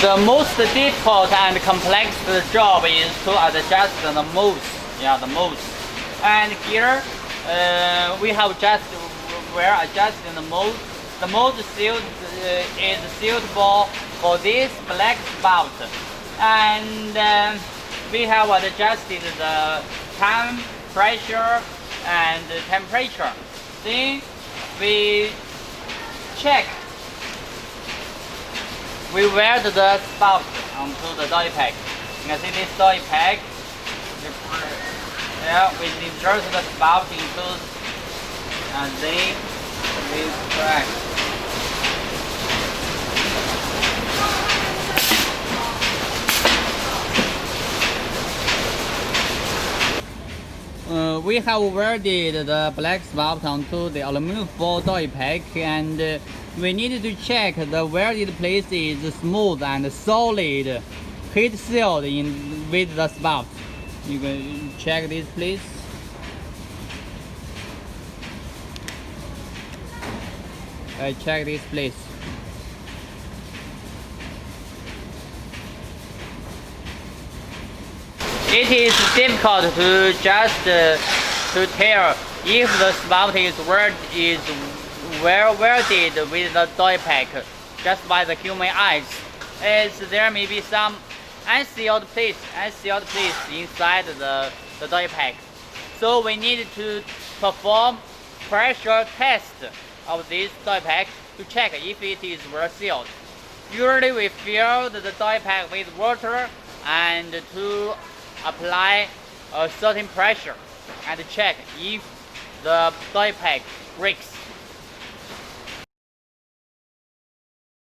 The most difficult and complex job is to adjust the mold. Yeah, the mold. And here we have we're adjusting the mold. The mold is suitable for this black spout, and we have adjusted the time, pressure, and temperature. Then we check. We weld the spout onto the doypack. You can see this doypack. Yeah, we insert the spout into, and then we press. We have welded the black spout onto the aluminum foil doypack, and we need to check the welded place is smooth and solid, heat sealed with the spout. You can check this, please. Check this, please. It is difficult to just to tell if the spout is well welded with the doypack just by the human eyes, as there may be some unsealed place inside the doypack. So we need to perform pressure test of this doypack to check if it is well sealed. Usually we fill the doypack with water and to apply a certain pressure and check if the doypack breaks.